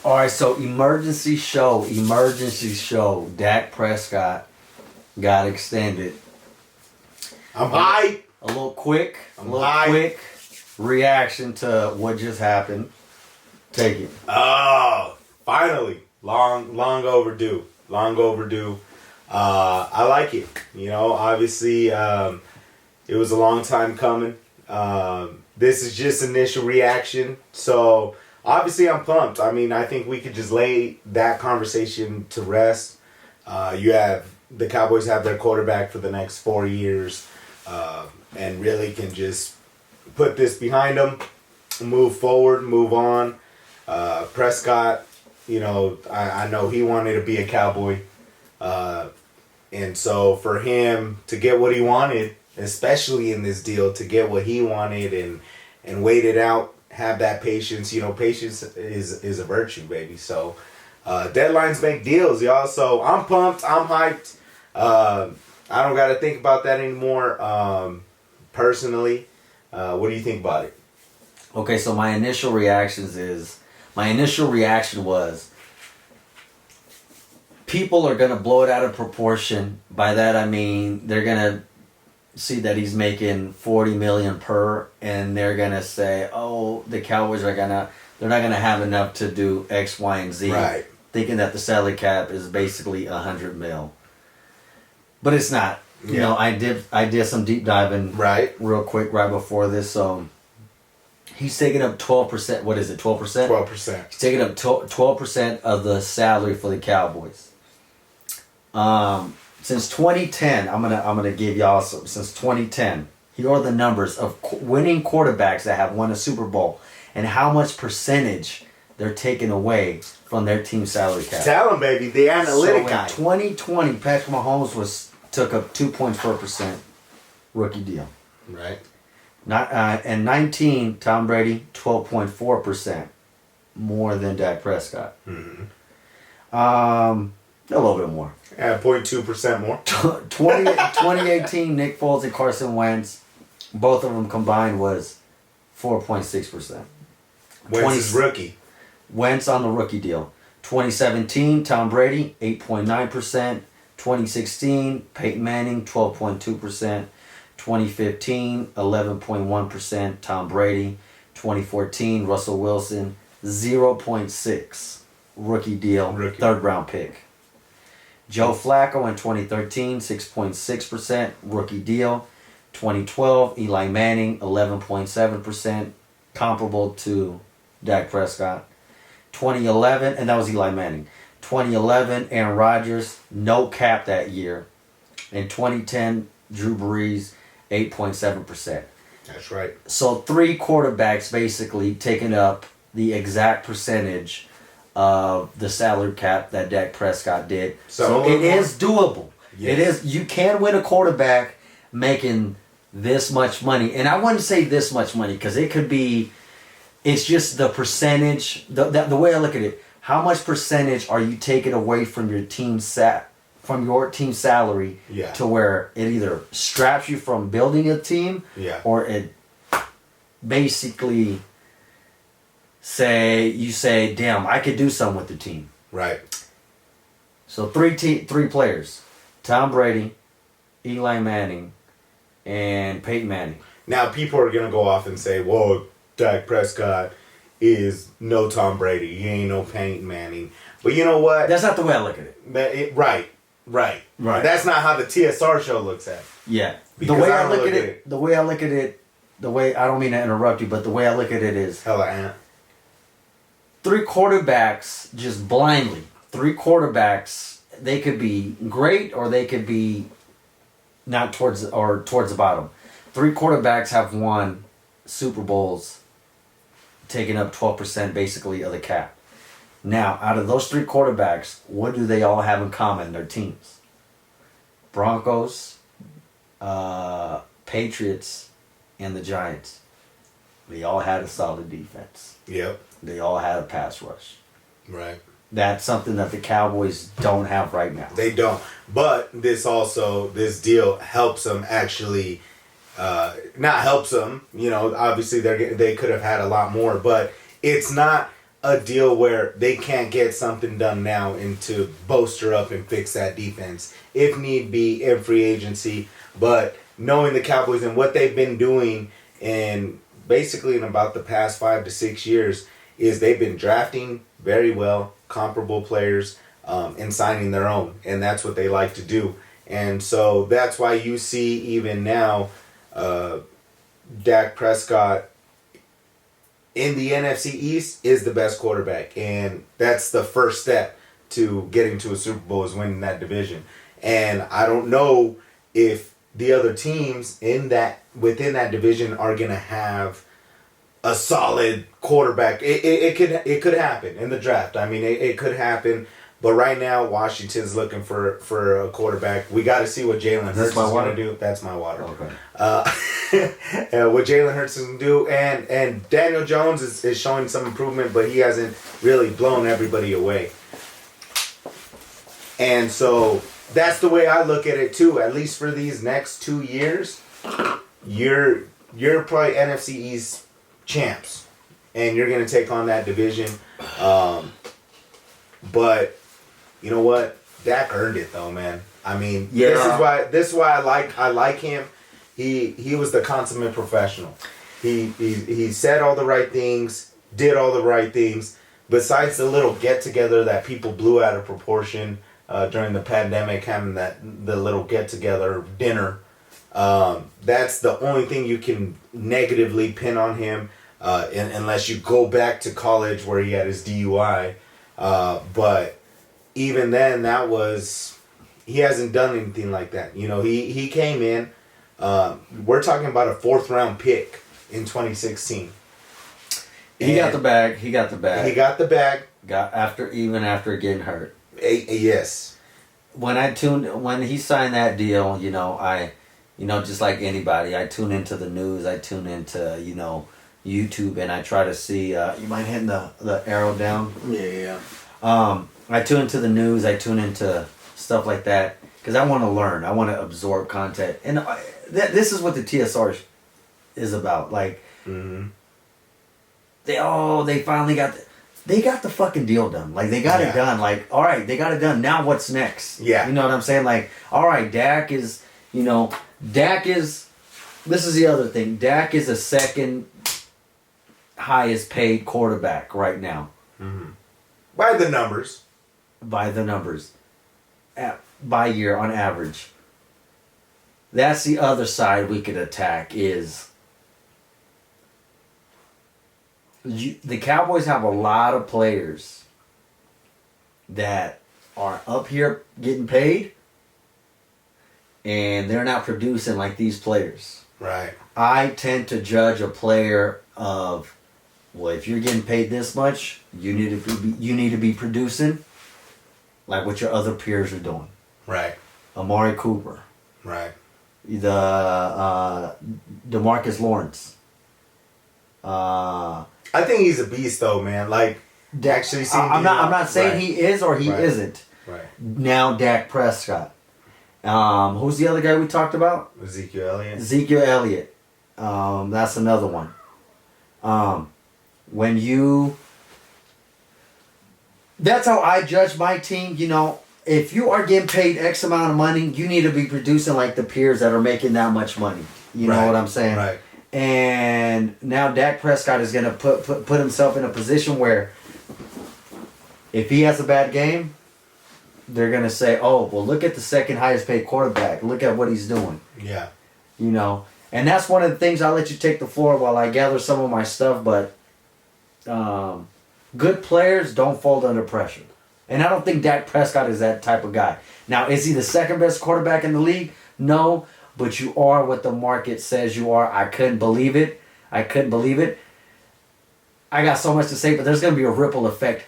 All right, so emergency show. Dak Prescott got extended. I'm hype. A little quick hype. reaction to what just happened. Take it. Oh, finally. Long overdue. I like it. Obviously, it was a long time coming. This is just initial reaction. So, obviously, I'm pumped. I mean, I think we could just lay that conversation to rest. The Cowboys have their quarterback for the next 4 years, and really can just put this behind them, move forward, move on. Prescott, I know he wanted to be a Cowboy. And so for him to get what he wanted, especially in this deal, to get what he wanted and wait it out, have that patience. Patience is a virtue, baby. So deadlines make deals, y'all. So I'm pumped. I'm hyped. I don't got to think about that anymore. Personally, what do you think about it? Okay, so my initial reaction was people are going to blow it out of proportion. By that I mean they're going to see that he's making $40 million per, and they're going to say, oh, the Cowboys they're not going to have enough to do X, Y, and Z. Right. Thinking that the salary cap is basically $100 million. But it's not. Yeah. I did some deep diving real quick right before this. So he's taking up 12%. What is it? 12%? 12%. He's taking up 12% of the salary for the Cowboys. Since 2010, I'm gonna give y'all some. Since 2010, here are the numbers of winning quarterbacks that have won a Super Bowl and how much percentage they're taking away from their team salary cap. Tell them, baby, the analytic guy. So in 2020, Patrick Mahomes took up 2.4% rookie deal. Right. And 19, Tom Brady 12.4% more than Dak Prescott. Mm-hmm. A little bit more. Yeah, 0.2% more. 2018, Nick Foles and Carson Wentz, both of them combined was 4.6%. Wentz is rookie. Wentz on the rookie deal. 2017, Tom Brady 8.9%. 2016, Peyton Manning 12.2%. 2015, 11.1%, Tom Brady. 2014, Russell Wilson 0.6 rookie deal, third round pick. Joe Flacco in 2013, 6.6% rookie deal. 2012, Eli Manning, 11.7%, comparable to Dak Prescott. 2011, and that was Eli Manning. 2011, Aaron Rodgers, no cap that year. In 2010, Drew Brees, 8.7%. That's right. So 3 quarterbacks basically taking up the exact percentage of the salary cap that Dak Prescott did. So it is doable. Yes. It is. You can win a quarterback making this much money. And I wouldn't say this much money because it could be, it's just the percentage, the way I look at it, how much percentage are you taking away from your team salary to where it either straps you from building a team or it basically you say, damn, I could do something with the team. Right. So three players. Tom Brady, Eli Manning, and Peyton Manning. Now people are going to go off and say, whoa, Dak Prescott is no Tom Brady. He ain't no Peyton Manning. But you know what? That's not the way I look at it. Right. That's not how the TSR show looks at it. Yeah. I don't mean to interrupt you, but the way I look at it is hella ant. 3 quarterbacks just blindly. 3 quarterbacks, they could be great or they could be not towards the bottom. 3 quarterbacks have won Super Bowls, taking up 12% basically of the cap. Now, out of those 3 quarterbacks, what do they all have in common? Their teams. Broncos, Patriots, and the Giants. They all had a solid defense. Yep. They all had a pass rush. Right. That's something that the Cowboys don't have right now. They don't. But this deal helps them actually, not helps them, obviously they could have had a lot more, but it's not a deal where they can't get something done now and to bolster up and fix that defense if need be in free agency. But knowing the Cowboys and what they've been doing in basically in about the past 5 to 6 years is they've been drafting very well comparable players and signing their own, and that's what they like to do. And so that's why you see even now Dak Prescott in the NFC East is the best quarterback, and that's the first step to getting to a Super Bowl is winning that division. And I don't know if the other teams within that division are gonna have a solid quarterback. It could happen in the draft. I mean, it could happen. But right now, Washington's looking for a quarterback. We got to see what Jalen Hurts is going to do. That's my water. Okay. What Jalen Hurts is going to do. And Daniel Jones is showing some improvement, but he hasn't really blown everybody away. And so that's the way I look at it, too. At least for these next 2 years, you're probably NFC East champs. And you're going to take on that division. But... you know what? Dak earned it though, man. I mean, yeah. This is why I like him. He was the consummate professional. He said all the right things, did all the right things. Besides the little get together that people blew out of proportion during the pandemic, having the little get together dinner. That's the only thing you can negatively pin on him, unless you go back to college where he had his DUI. But even then, he hasn't done anything like that. You know, he came in, we're talking about a 4th round pick in 2016. He got the bag. Even after getting hurt. Yes. When he signed that deal, just like anybody, I tune into the news, I tune into, YouTube, and I try to see, you mind hitting the arrow down? Yeah. I tune into the news. I tune into stuff like that because I want to learn. I want to absorb content, and this is what the TSR is about. Like, they finally got the fucking deal done. Like, they got it done. Like, all right, they got it done. Now what's next? Yeah, you know what I'm saying? Like, all right, Dak is. This is the other thing. Dak is the second highest paid quarterback right now. Mm-hmm. By the numbers. By year on average. That's the other side we could attack is the Cowboys have a lot of players that are up here getting paid and they're not producing like these players. Right. I tend to judge a player of, well, if you're getting paid this much, you need to be producing like what your other peers are doing. Right. Amari Cooper. Right. The DeMarcus Lawrence. I think he's a beast though, man. Like, actually seeing I'm not saying he is or he isn't. Right. Now Dak Prescott. Who's the other guy we talked about? Ezekiel Elliott. That's another one. That's how I judge my team. If you are getting paid X amount of money, you need to be producing like the peers that are making that much money. You know what I'm saying? Right. And now Dak Prescott is going to put himself in a position where if he has a bad game, they're going to say, oh, well, look at the second highest paid quarterback. Look at what he's doing. Yeah. And that's one of the things. I'll let you take the floor while I gather some of my stuff, but good players don't fold under pressure. And I don't think Dak Prescott is that type of guy. Now, is he the second best quarterback in the league? No, but you are what the market says you are. I couldn't believe it. I got so much to say, but there's going to be a ripple effect.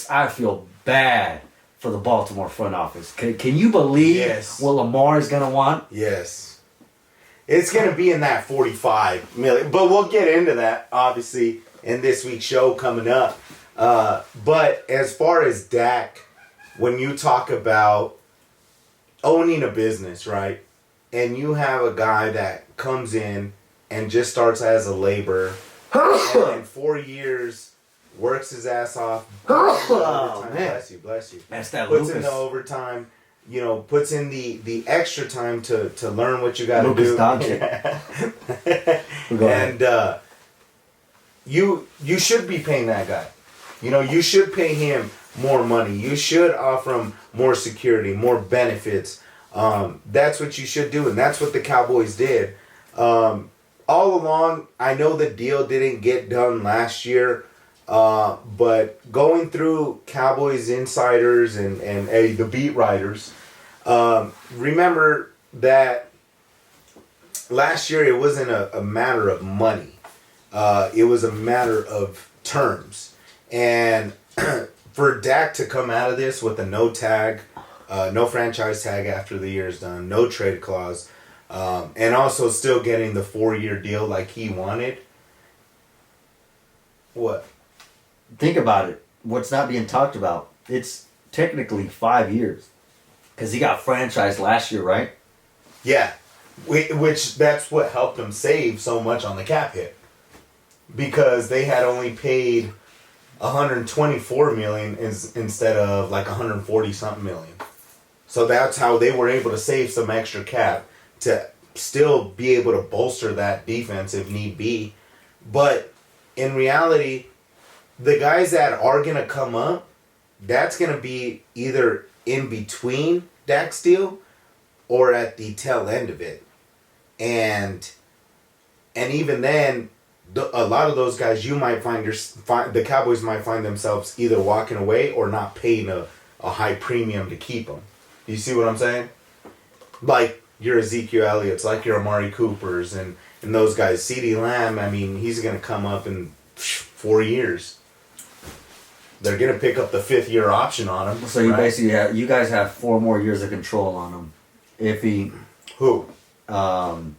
I feel bad for the Baltimore front office. Can you believe what Lamar is going to want? Yes. It's going to be in that $45 million. But we'll get into that, obviously, in this week's show coming up. But as far as Dak, when you talk about owning a business, right? And you have a guy that comes in and just starts as a laborer, and in 4 years works his ass off. Oh, Overtime. man. Bless you. That's that Puts in Lucas. the overtime. You know, puts in the extra time to learn what you got to Lucas do. Doncic. Go ahead. And you should be paying that guy. You know, you should pay him more money. You should offer him more security, more benefits. That's what you should do, and that's what the Cowboys did. All along, I know the deal didn't get done last year, but going through Cowboys insiders and the beat writers, remember that last year it wasn't a matter of money. It was a matter of terms. And for Dak to come out of this with a no tag, no franchise tag after the year is done, no trade clause, and also still getting the 4-year deal like he wanted. What? Think about it. What's not being talked about? It's technically 5 years. Because he got franchised last year, right? Yeah. Which that's what helped him save so much on the cap hit. Because they had only paid $124 million instead of like 140 something million. So that's how they were able to save some extra cap to still be able to bolster that defense if need be. But in reality, the guys that are going to come up, that's going to be either in between Dak's deal or at the tail end of it. And even then, a lot of those guys, you might find the Cowboys might find themselves either walking away or not paying a high premium to keep them. Do you see what I'm saying? Like your Ezekiel Elliott's, like your Amari Coopers, and those guys. CeeDee Lamb, I mean, he's going to come up in 4 years. They're going to pick up the 5th-year option on him. So you basically you guys have 4 more years of control on him. If he... Who? CeeDee?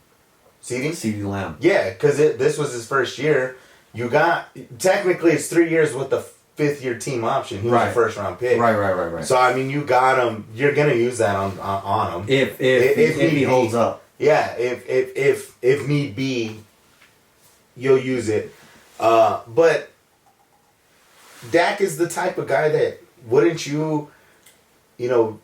CeeDee Lamb. Yeah, because this was his first year. You got... Technically, it's 3 years with the 5th-year team option. He was a first-round pick. Right. So, I mean, you got him. You're going to use that on him. If he holds up. Yeah, if need be, you'll use it. But Dak is the type of guy that wouldn't you know,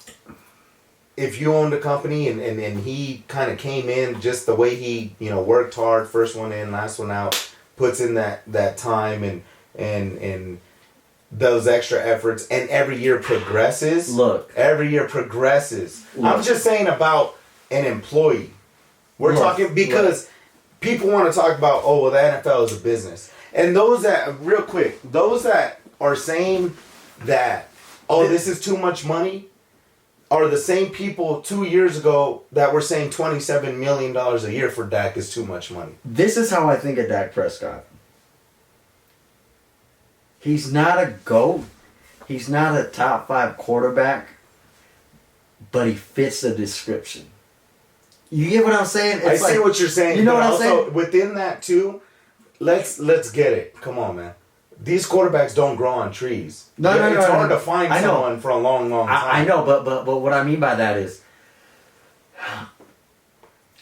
if you owned a company and he kind of came in just the way he, you know, worked hard, first one in, last one out, puts in that time and those extra efforts, and every year progresses. Every year progresses. I'm just saying about an employee. We're talking because people want to talk about, oh, well, the NFL is a business. And those that are saying that, oh, this is too much money, are the same people 2 years ago that were saying $27 million a year for Dak is too much money. This is how I think of Dak Prescott. He's not a GOAT. He's not a top 5 quarterback, but he fits the description. You get what I'm saying? I see what you're saying. You know what I'm also, saying? within that too, let's get it. Come on, man. These quarterbacks don't grow on trees. No, it's hard to find someone for a long time. I know, but what I mean by that is,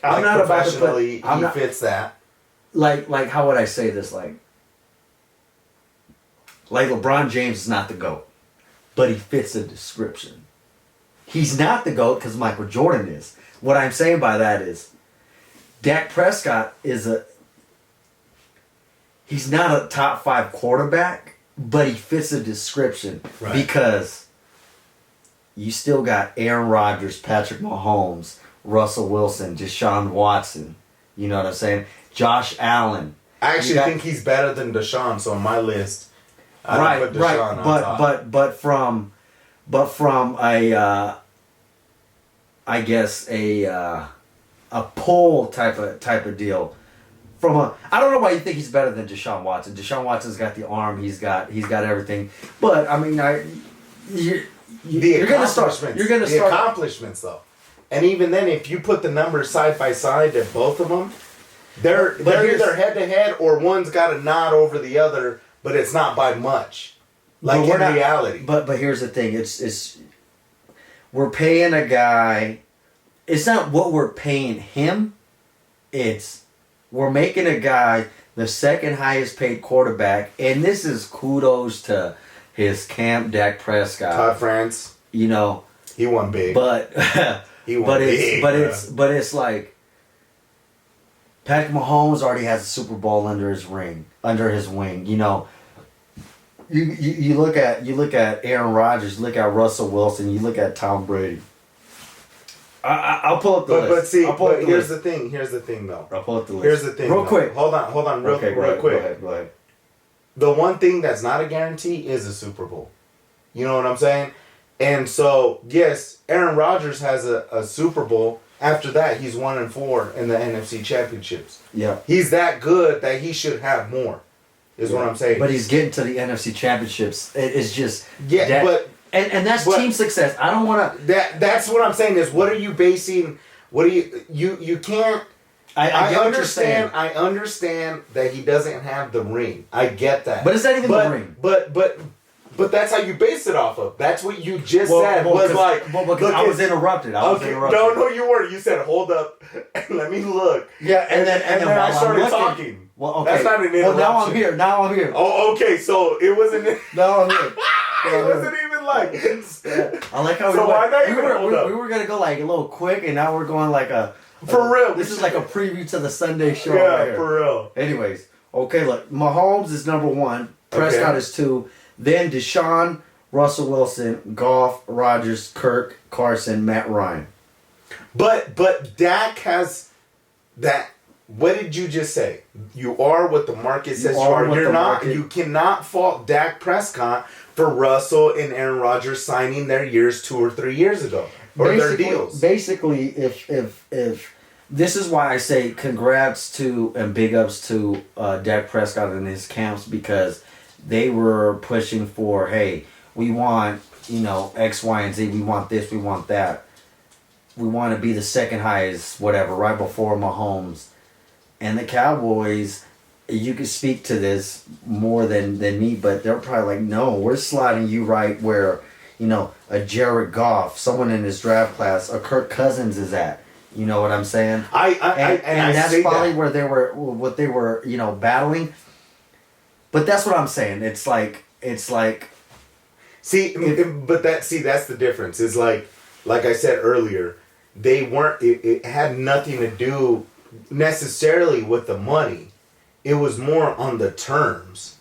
I'm not about to put. He fits that. Like how would I say this? Like LeBron James is not the GOAT, but he fits the description. He's not the GOAT because Michael Jordan is. What I'm saying by that is, Dak Prescott he's not a top 5 quarterback, but he fits the description because you still got Aaron Rodgers, Patrick Mahomes, Russell Wilson, Deshaun Watson. You know what I'm saying? Josh Allen. I actually think he's better than Deshaun, so on my list, I would put Deshaun on top. But from a I guess a pull type of deal. I don't know why you think he's better than Deshaun Watson. Deshaun Watson's got the arm, he's got everything. But I mean, you're gonna start. The accomplishments, though, and even then, if you put the numbers side by side at both of them, they're either head to head or one's got a nod over the other, but it's not by much. Like in reality. But here's the thing: it's we're paying a guy. It's not what we're paying him. It's we're making a guy the second highest paid quarterback, and this is kudos to his camp, Dak Prescott. Todd France. You know, He won big. but He won big. but it's like Patrick Mahomes already has a Super Bowl under his wing. You know, you look at Aaron Rodgers, you look at Russell Wilson, you look at Tom Brady. I'll pull up the list. But see, Here's the thing. Here's the thing, though. I'll pull up the list. Here's the thing. Real though. quick. Hold on, real quick. Go ahead. The one thing that's not a guarantee is a Super Bowl. You know what I'm saying? And so, yes, Aaron Rodgers has a Super Bowl. After that, he's 1-4 in the NFC Championships. Yeah. He's that good that he should have more, is what I'm saying. But he's getting to the NFC Championships. It's just and that's team success. I don't want to. That's what I'm saying is what are you basing? What do you can't. I understand. I understand that he doesn't have the ring. I get that. But it's not even the ring. But that's how you base it off of. That's what you just said. Was like, because I was interrupted. No, you weren't. You said, "Hold up, let me look." Yeah, and then I started talking. Well, okay. That's not an interruption. Well, now I'm here. Oh, okay. So it wasn't. Now I'm here. It wasn't even like. I like how we were gonna go like a little quick, and now we're going like a. For real. This is like a preview to the Sunday show. Yeah, right here. For real. Anyways, okay, look, Mahomes is number 1. Prescott is 2. Then Deshaun, Russell Wilson, Goff, Rodgers, Kirk, Carson, Matt Ryan. But Dak has that. What did you just say? You are what the market says you are. You're not. You cannot fault Dak Prescott for Russell and Aaron Rodgers signing their years 2 or 3 years ago, or their deals. Basically, if this is why I say congrats to and big ups to Dak Prescott and his camps, because they were pushing for, hey, we want, X, Y, and Z. We want this. We want that. We want to be the second highest, whatever, right before Mahomes. And the Cowboys, you can speak to this more than me, but they're probably like, no, we're sliding you right where, a Jared Goff, someone in his draft class, a Kirk Cousins is at. You know what I'm saying? And that's probably where they were, battling. But that's what I'm saying. It's like. See, that's the difference. Is like I said earlier, they weren't. It had nothing to do necessarily with the money. It was more on the terms.